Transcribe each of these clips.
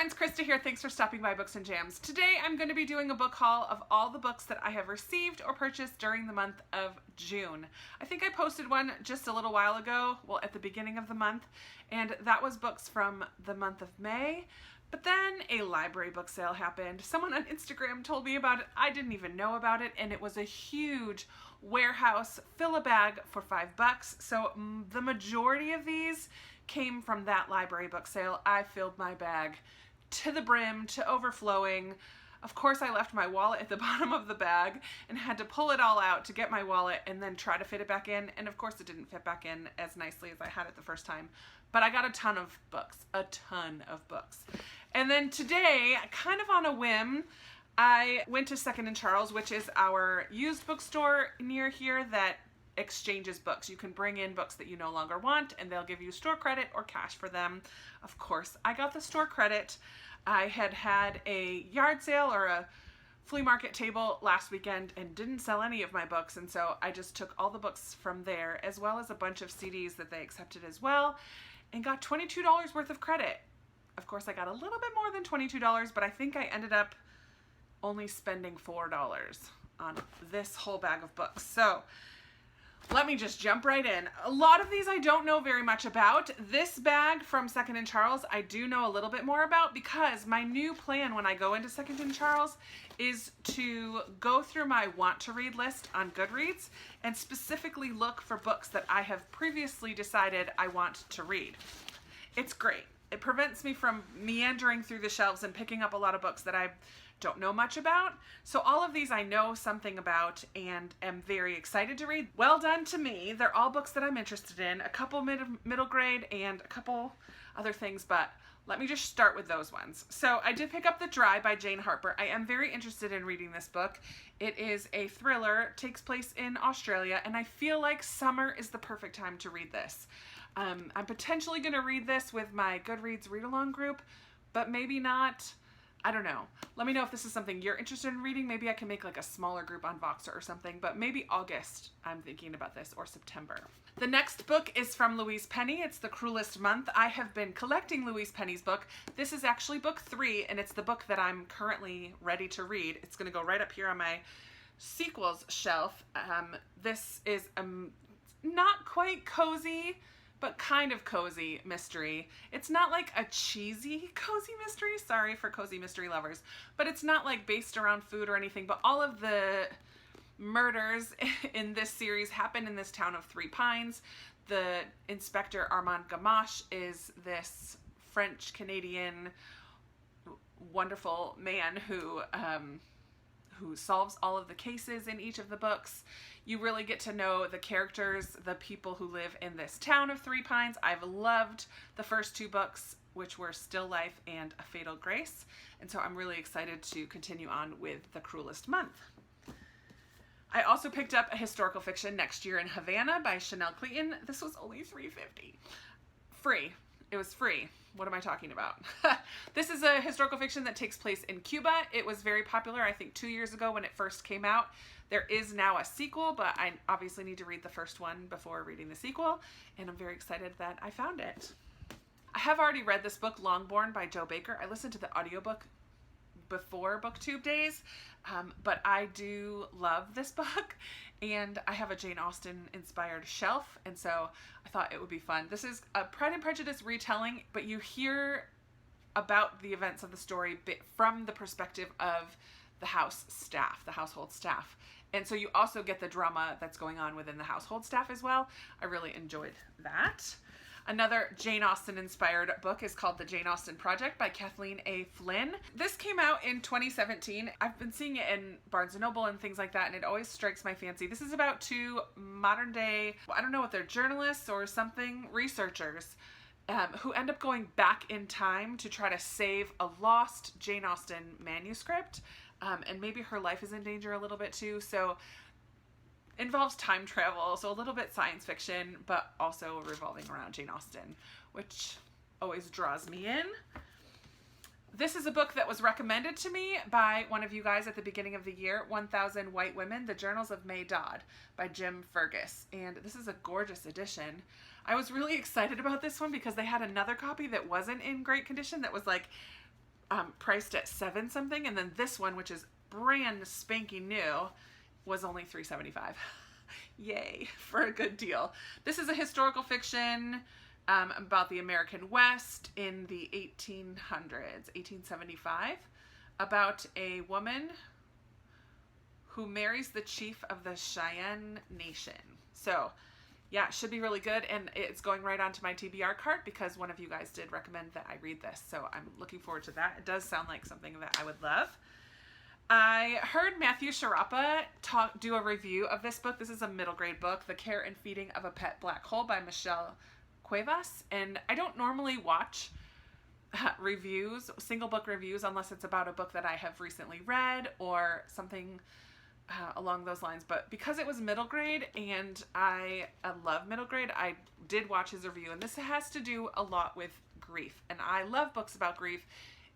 friends, Krista here. Thanks for stopping by Books and Jams. Today I'm going to be doing a book haul of all the books that I have received or purchased during the month of June. I think I posted one just a little while ago, well, at the beginning of the month, and that was books from the month of May. But then a library book sale happened. Someone on Instagram told me about it. I didn't even know about it, and it was a huge warehouse fill-a-bag for $5. So the majority of these came from that library book sale. I filled my bag to the brim, to overflowing. Of course, I left my wallet at the bottom of the bag and had to pull it all out to get my wallet and then try to fit it back in. And of course, it didn't fit back in as nicely as I had it the first time. But I got a ton of books, a ton of books. And then today, kind of on a whim, I went to Second and Charles, which is our used bookstore near here that exchanges books. You can bring in books that you no longer want and they'll give you store credit or cash for them. Of course, I got the store credit. I had a yard sale or a flea market table last weekend and didn't sell any of my books, and so I just took all the books from there as well as a bunch of CDs that they accepted as well and got $22 worth of credit. Of course, I got a little bit more than $22, but I think I ended up only spending $4 on this whole bag of books. So let me just jump right in. A lot of these I don't know very much about. This bag from Second and Charles I do know a little bit more about because my new plan when I go into Second and Charles is to go through my want to read list on Goodreads and specifically look for books that I have previously decided I want to read. It's great. It prevents me from meandering through the shelves and picking up a lot of books that I don't know much about. So all of these I know something about and am very excited to read. Well done to me. They're all books that I'm interested in, a couple middle grade and a couple other things, but let me just start with those ones. So I did pick up The Dry by Jane Harper. I am very interested in reading this book. It is a thriller, takes place in Australia, and I feel like summer is the perfect time to read this. I'm potentially going to read this with my Goodreads read-along group, but maybe not. I don't know. Let me know if this is something you're interested in reading. Maybe I can make like a smaller group on Voxer or something, but maybe August I'm thinking about this, or September. The next book is from Louise Penny. It's The Cruelest Month. I have been collecting Louise Penny's book. This is actually book 3, and it's the book that I'm currently ready to read. It's going to go right up here on my sequels shelf. This is not quite cozy, but kind of cozy mystery. It's not like a cheesy cozy mystery, sorry for cozy mystery lovers, but it's not like based around food or anything, but all of the murders in this series happen in this town of Three Pines. The inspector Armand Gamache is this French-Canadian wonderful man who solves all of the cases in each of the books. You really get to know the characters, the people who live in this town of Three Pines. I've loved the first 2 books, which were Still Life and A Fatal Grace, and so I'm really excited to continue on with The Cruelest Month. I also picked up a historical fiction, Next Year in Havana by Chanel Clayton. This was only $3.50. Free. It was free. What am I talking about? This is a historical fiction that takes place in Cuba. It was very popular, I think 2 years ago when it first came out. There is now a sequel, but I obviously need to read the first one before reading the sequel, and I'm very excited that I found it. I have already read this book, Longborn by Joe Baker. I listened to the audiobook before BookTube days, but I do love this book, and I have a Jane Austen inspired shelf, and so I thought it would be fun. This is a Pride and Prejudice retelling, but you hear about the events of the story from the perspective of the household staff. And so you also get the drama that's going on within the household staff as well. I really enjoyed that. Another Jane Austen inspired book is called The Jane Austen Project by Kathleen A. Flynn. This came out in 2017. I've been seeing it in Barnes & Noble and things like that, and it always strikes my fancy. This is about 2 modern day, I don't know if they're journalists or something, researchers, who end up going back in time to try to save a lost Jane Austen manuscript. And maybe her life is in danger a little bit too. So involves time travel, so a little bit science fiction, but also revolving around Jane Austen, which always draws me in. This is a book that was recommended to me by one of you guys at the beginning of the year, 1000 White Women, The Journals of May Dodd by Jim Fergus. And this is a gorgeous edition. I was really excited about this one because they had another copy that wasn't in great condition that was like priced at $7 something, and then this one, which is brand spanking new, was only $3.75. Yay, for a good deal. This is a historical fiction about the American West in the 1800s, 1875, about a woman who marries the chief of the Cheyenne Nation. So yeah, it should be really good, and it's going right onto my TBR cart because one of you guys did recommend that I read this, so I'm looking forward to that. It does sound like something that I would love. I heard Matthew Sharapa do a review of this book. This is a middle grade book, The Care and Feeding of a Pet Black Hole by Michelle Cuevas, and I don't normally watch reviews, single book reviews, unless it's about a book that I have recently read or something along those lines, but because it was middle grade and I love middle grade, I did watch his review, and this has to do a lot with grief, and I love books about grief,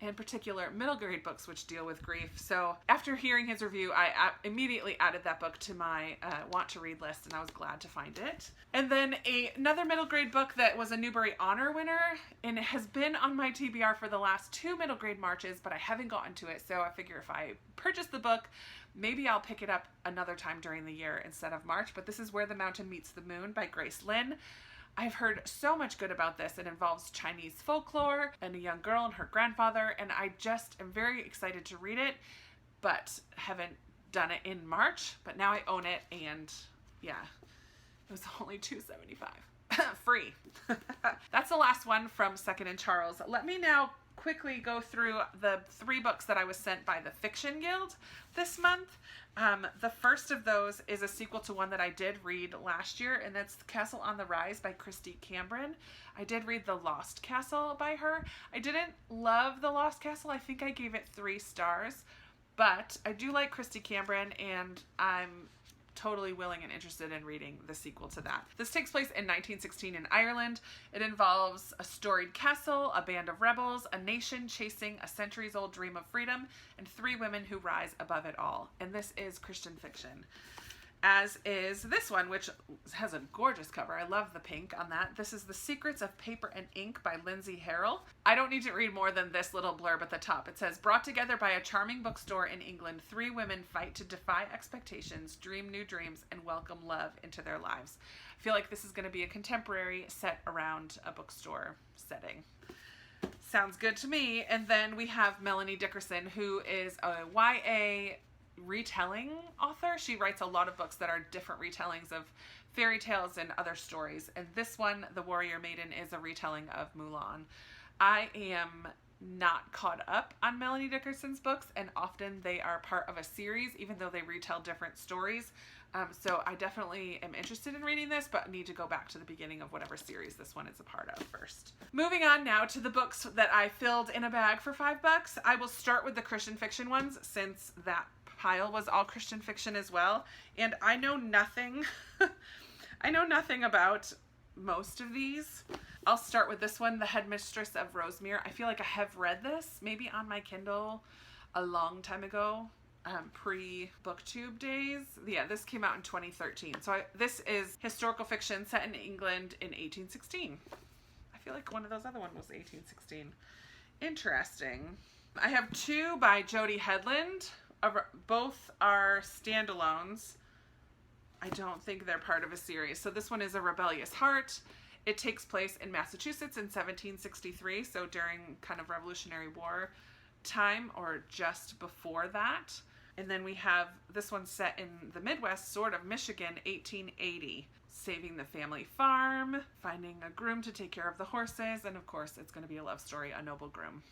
in particular middle grade books which deal with grief. So after hearing his review, I immediately added that book to my want to read list, and I was glad to find it. And then another middle grade book that was a Newbery Honor winner, and it has been on my TBR for the last 2 middle grade Marches, but I haven't gotten to it, so I figure if I purchase the book, maybe I'll pick it up another time during the year instead of March. But this is Where the Mountain Meets the Moon by Grace Lin. I've heard so much good about this. It involves Chinese folklore and a young girl and her grandfather, and I just am very excited to read it, but haven't done it in March. But now I own it, and yeah, it was only $2.75. Free. That's the last one from Second and Charles. Let me now quickly go through the 3 books that I was sent by the Fiction Guild this month. The first of those is a sequel to one that I did read last year, and that's Castle on the Rise by Christy Cambron. I did read The Lost Castle by her. I didn't love The Lost Castle. I think I gave it 3 stars, but I do like Christy Cambron, and I'm totally willing and interested in reading the sequel to that. This takes place in 1916 in Ireland. It involves a storied castle, a band of rebels, a nation chasing a centuries-old dream of freedom, and 3 women who rise above it all. And this is Christian fiction, as is this one, which has a gorgeous cover. I love the pink on that. This is The Secrets of Paper and Ink by Lindsay Harrell. I don't need to read more than this little blurb at the top. It says, brought together by a charming bookstore in England, 3 women fight to defy expectations, dream new dreams, and welcome love into their lives. I feel like this is going to be a contemporary set around a bookstore setting. Sounds good to me. And then we have Melanie Dickerson, who is a YA retelling author. She writes a lot of books that are different retellings of fairy tales and other stories, and this one, The Warrior Maiden, is a retelling of Mulan. I am not caught up on Melanie Dickerson's books, and often they are part of a series even though they retell different stories, so I definitely am interested in reading this, but need to go back to the beginning of whatever series this one is a part of first. Moving on now to the books that I filled in a bag for $5. I will start with the Christian fiction ones, since that pile was all Christian fiction as well, and I know nothing I know nothing about most of these. I'll start with this one, The Headmistress of Rosemere. I feel like I have read this maybe on my Kindle a long time ago, pre-booktube days. Yeah, this came out in 2013. So this is historical fiction set in England in 1816. I feel like one of those other ones was 1816. Interesting. I have 2 by Jody Headland. Both are standalones. I don't think they're part of a series. So this one is A Rebellious Heart. It takes place in Massachusetts in 1763, so during kind of Revolutionary War time or just before that. And then we have this one set in the Midwest, sort of Michigan, 1880. Saving the family farm, finding a groom to take care of the horses, and of course it's going to be a love story, A Noble Groom.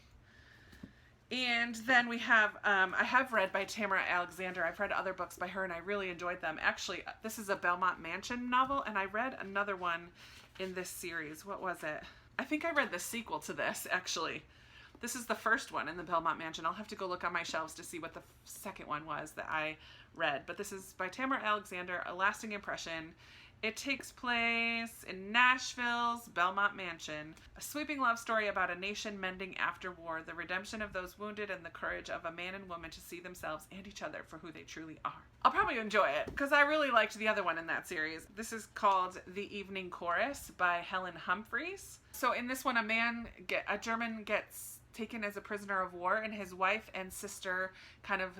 And then we have, I have read by Tamara Alexander. I've read other books by her and I really enjoyed them. Actually, this is a Belmont Mansion novel, and I read another one in this series. What was it? I think I read the sequel to this, actually. This is the first one in the Belmont Mansion. I'll have to go look on my shelves to see what the second one was that I read. But this is by Tamara Alexander, A Lasting Impression. It takes place in Nashville's Belmont Mansion, a sweeping love story about a nation mending after war, the redemption of those wounded, and the courage of a man and woman to see themselves and each other for who they truly are. I'll probably enjoy it because I really liked the other one in that series. This is called The Evening Chorus by Helen Humphreys. So in this one, a German gets taken as a prisoner of war, and his wife and sister kind of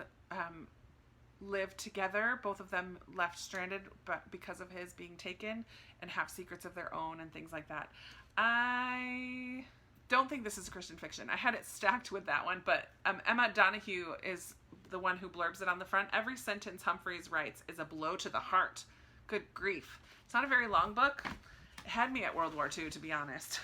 live together. Both of them left stranded but because of his being taken, and have secrets of their own and things like that. I don't think this is Christian fiction. I had it stacked with that one, but Emma Donoghue is the one who blurbs it on the front. Every sentence Humphreys writes is a blow to the heart. Good grief. It's not a very long book. It had me at World War II, to be honest.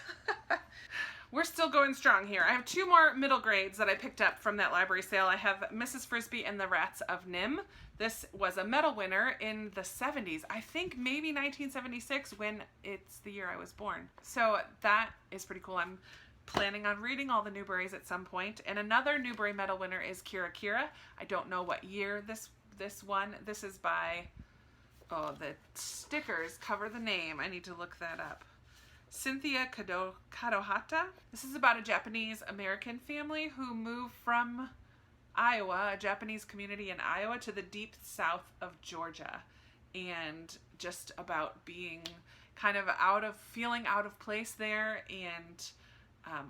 We're still going strong here. I have 2 more middle grades that I picked up from that library sale. I have Mrs. Frisbee and the Rats of Nim. This was a medal winner in the 70s. I think maybe 1976, when it's the year I was born. So that is pretty cool. I'm planning on reading all the Newberys at some point. And another Newbery medal winner is Kira Kira. I don't know what year this won. This is by, oh, the stickers cover the name. I need to look that up. Cynthia Kadohata. This is about a Japanese American family who moved from Iowa, a Japanese community in Iowa, to the deep south of Georgia, and just about being kind of feeling out of place there, and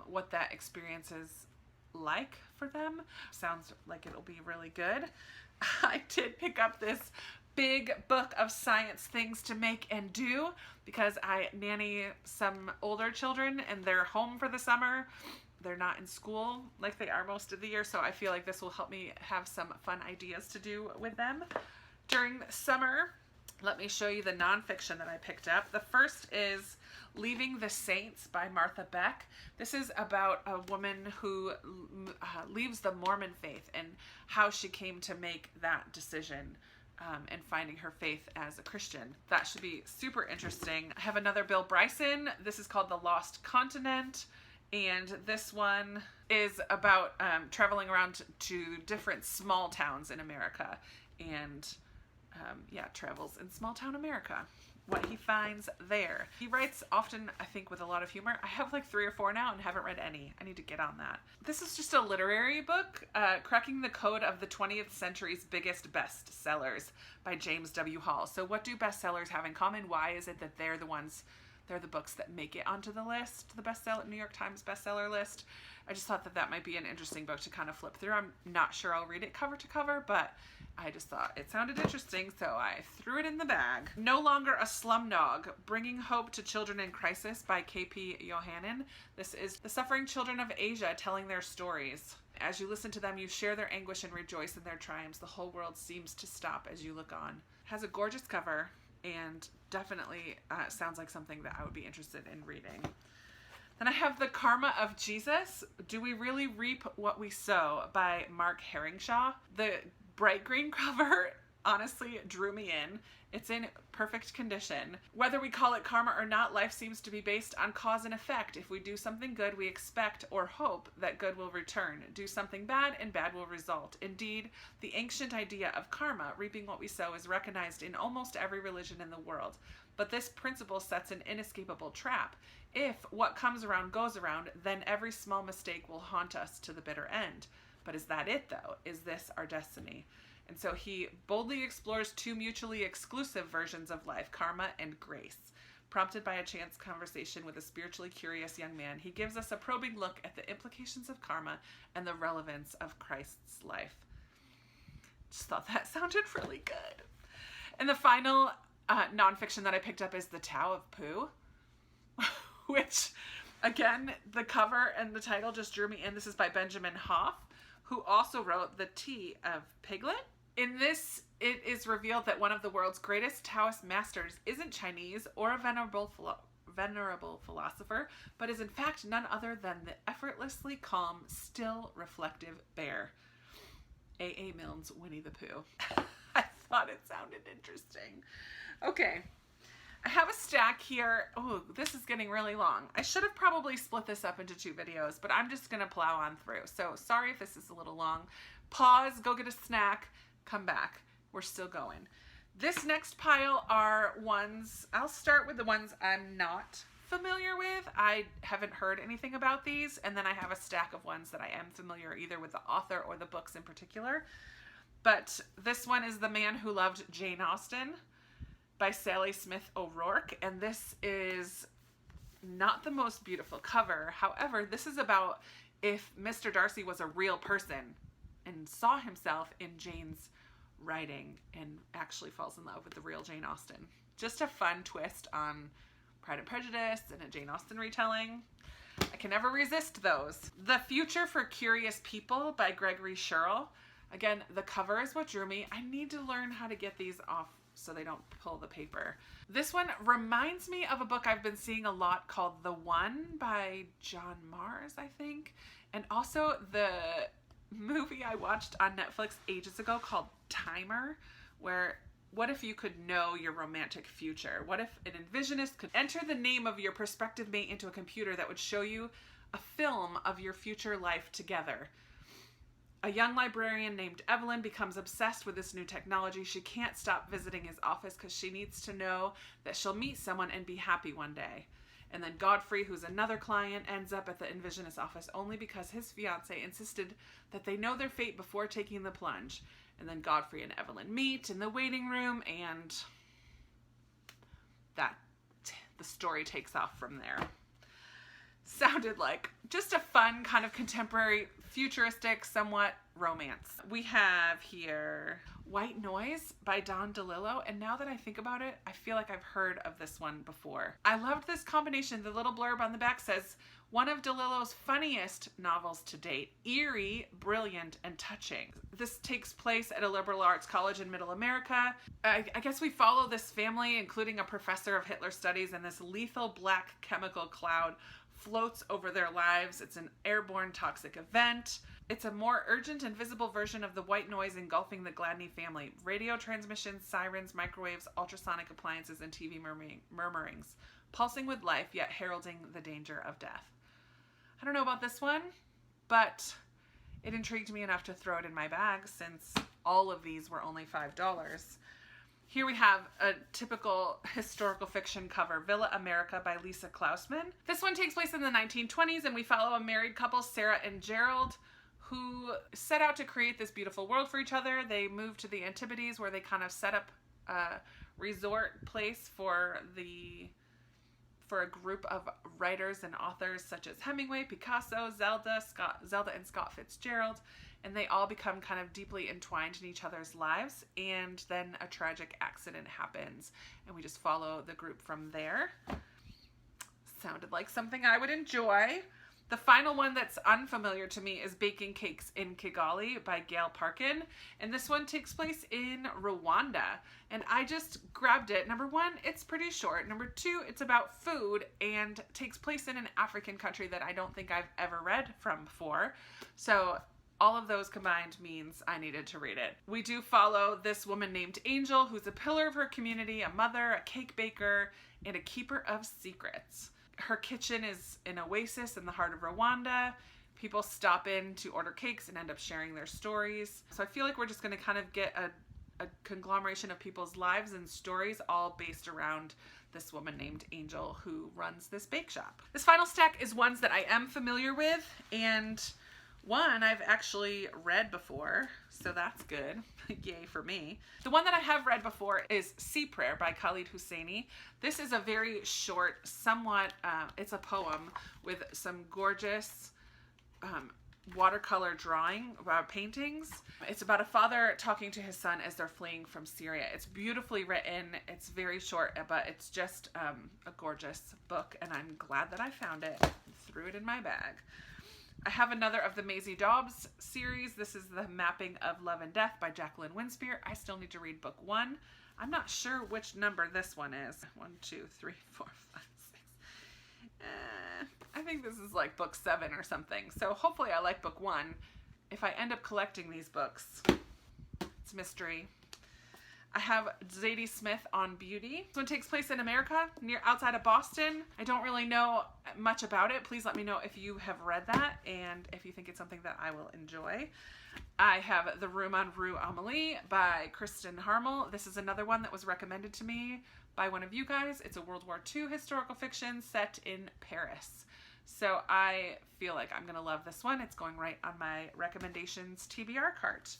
what that experience is like for them. Sounds like it'll be really good. I did pick up this big book of science things to make and do because I nanny some older children and they're home for the summer. They're not in school like they are most of the year, so I feel like this will help me have some fun ideas to do with them during summer. Let me show you the nonfiction that I picked up. The first is Leaving the Saints by Martha Beck. This is about a woman who leaves the Mormon faith and how she came to make that decision and finding her faith as a Christian. That should be super interesting. I have another Bill Bryson. This is called The Lost Continent. And this one is about traveling around to different small towns in America. And travels in small town America. What he finds there. He writes often, I think, with a lot of humor. I have like 3 or 4 now and haven't read any. I need to get on that. This is just a literary book, Cracking the Code of the 20th Century's Biggest Bestsellers by James W. Hall. So what do bestsellers have in common? Why is it that they're the books that make it onto the list, the New York Times bestseller list? I just thought that might be an interesting book to kind of flip through. I'm not sure I'll read it cover to cover, but I just thought it sounded interesting, so I threw it in the bag. No Longer a Slumdog, Bringing Hope to Children in Crisis by K.P. Yohannan. This is the suffering children of Asia telling their stories. As you listen to them, you share their anguish and rejoice in their triumphs. The whole world seems to stop as you look on. Has a gorgeous cover and definitely sounds like something that I would be interested in reading. Then I have The Karma of Jesus, Do We Really Reap What We Sow by Mark Herringshaw. The bright green cover honestly drew me in. It's in perfect condition. Whether we call it karma or not, life seems to be based on cause and effect. If we do something good, we expect or hope that good will return. Do something bad, and bad will result. Indeed, the ancient idea of karma, reaping what we sow, is recognized in almost every religion in the world. But this principle sets an inescapable trap. If what comes around goes around, then every small mistake will haunt us to the bitter end. But is that it, though? Is this our destiny? And so he boldly explores 2 mutually exclusive versions of life, karma and grace. Prompted by a chance conversation with a spiritually curious young man, he gives us a probing look at the implications of karma and the relevance of Christ's life. Just thought that sounded really good. And the final nonfiction that I picked up is The Tao of Pooh, which, again, the cover and the title just drew me in. This is by Benjamin Hoff, who also wrote The Tea of Piglet. In this, it is revealed that one of the world's greatest Taoist masters isn't Chinese or a venerable philosopher, but is in fact none other than the effortlessly calm, still, reflective bear. A.A. Milne's Winnie the Pooh. I thought it sounded interesting. Okay. I have a stack here. Oh, this is getting really long. I should have probably split this up into 2 videos, but I'm just going to plow on through. So sorry if this is a little long. Pause, go get a snack, come back. We're still going. This next pile are ones, I'll start with the ones I'm not familiar with. I haven't heard anything about these, and then I have a stack of ones that I am familiar either with the author or the books in particular. But this one is The Man Who Loved Jane Austen by Sally Smith O'Rourke, and this is not the most beautiful cover. However, this is about if Mr. Darcy was a real person and saw himself in Jane's writing and actually falls in love with the real Jane Austen. Just a fun twist on Pride and Prejudice and a Jane Austen retelling. I can never resist those. The Future for Curious People by Gregory Sherrill. Again, the cover is what drew me. I need to learn how to get these off so they don't pull the paper. This one reminds me of a book I've been seeing a lot called The One by John Mars, I think. And also the movie I watched on Netflix ages ago called Timer, where what if you could know your romantic future? What if an envisionist could enter the name of your prospective mate into a computer that would show you a film of your future life together? A young librarian named Evelyn becomes obsessed with this new technology. She can't stop visiting his office because she needs to know that she'll meet someone and be happy one day. And then Godfrey, who's another client, ends up at the envisionist office only because his fiancée insisted that they know their fate before taking the plunge. And then Godfrey and Evelyn meet in the waiting room, and the story takes off from there. Sounded like just a fun kind of contemporary, futuristic, somewhat romance. We have here White Noise by Don DeLillo, and now that I think about it, I feel like I've heard of this one before. I loved this combination. The little blurb on the back says, one of DeLillo's funniest novels to date, eerie, brilliant, and touching. This takes place at a liberal arts college in Middle America. I guess we follow this family, including a professor of Hitler studies, and this lethal black chemical cloud floats over their lives. It's an airborne toxic event. It's a more urgent and visible version of the white noise engulfing the Gladney family. Radio transmissions, sirens, microwaves, ultrasonic appliances, and TV murmurings, pulsing with life, yet heralding the danger of death. I don't know about this one, but it intrigued me enough to throw it in my bag since all of these were only $5. Here we have a typical historical fiction cover, Villa America by Lisa Klausman. This one takes place in the 1920s, and we follow a married couple, Sarah and Gerald, who set out to create this beautiful world for each other. They moved to the Antipodes, where they kind of set up a resort place for a group of writers and authors such as Hemingway, Picasso, Zelda and Scott Fitzgerald, and they all become kind of deeply entwined in each other's lives, and then a tragic accident happens, and we just follow the group from there. Sounded like something I would enjoy. The final one that's unfamiliar to me is Baking Cakes in Kigali by Gail Parkin. And this one takes place in Rwanda. And I just grabbed it. Number one, it's pretty short. Number two, it's about food and takes place in an African country that I don't think I've ever read from before. So all of those combined means I needed to read it. We do follow this woman named Angel, who's a pillar of her community, a mother, a cake baker, and a keeper of secrets. Her kitchen is an oasis in the heart of Rwanda. People stop in to order cakes and end up sharing their stories. So I feel like we're just going to kind of get a conglomeration of people's lives and stories all based around this woman named Angel who runs this bake shop. This final stack is ones that I am familiar with, and one I've actually read before, so that's good. Yay for me. The one that I have read before is Sea Prayer by Khalid Hosseini. This is a very short, somewhat, it's a poem with some gorgeous watercolor paintings. It's about a father talking to his son as they're fleeing from Syria. It's beautifully written. It's very short, but it's just a gorgeous book, and I'm glad that I found it and threw it in my bag. I have another of the Maisie Dobbs series. This is The Mapping of Love and Death by Jacqueline Winspear. I still need to read book 1. I'm not sure which number this one is. 1, 2, 3, 4, 5, 6. I think this is like book 7 or something. So hopefully I like book 1. If I end up collecting these books, it's a mystery. I have Zadie Smith on Beauty. This one takes place in America, outside of Boston. I don't really know much about it. Please let me know if you have read that and if you think it's something that I will enjoy. I have The Room on Rue Amélie by Kristen Harmel. This is another one that was recommended to me by one of you guys. It's a World War II historical fiction set in Paris. So I feel like I'm going to love this one. It's going right on my recommendations TBR cart.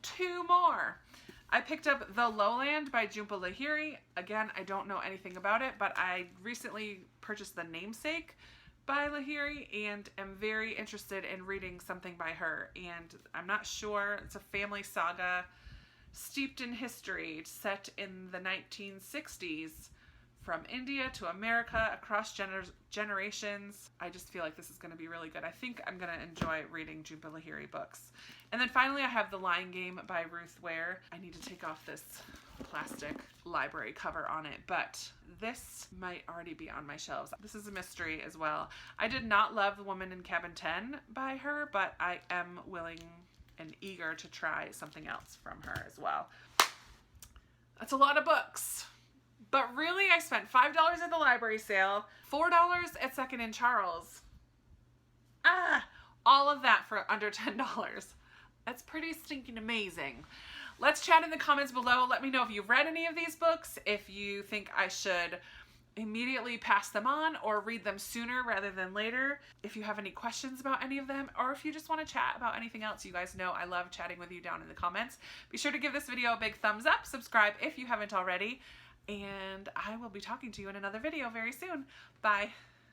2 more. I picked up The Lowland by Jhumpa Lahiri. Again, I don't know anything about it, but I recently purchased The Namesake by Lahiri and am very interested in reading something by her. And I'm not sure, it's a family saga steeped in history, set in the 1960s, from India to America, across generations. I just feel like this is going to be really good. I think I'm going to enjoy reading Jhumpa Lahiri books. And then finally I have The Lying Game by Ruth Ware. I need to take off this plastic library cover on it, but this might already be on my shelves. This is a mystery as well. I did not love The Woman in Cabin 10 by her, but I am willing and eager to try something else from her as well. That's a lot of books. But really, I spent $5 at the library sale, $4 at Second and Charles. All of that for under $10. That's pretty stinking amazing. Let's chat in the comments below. Let me know if you've read any of these books, if you think I should immediately pass them on or read them sooner rather than later, if you have any questions about any of them, or if you just want to chat about anything else. You guys know I love chatting with you down in the comments. Be sure to give this video a big thumbs up, subscribe if you haven't already, and I will be talking to you in another video very soon. Bye.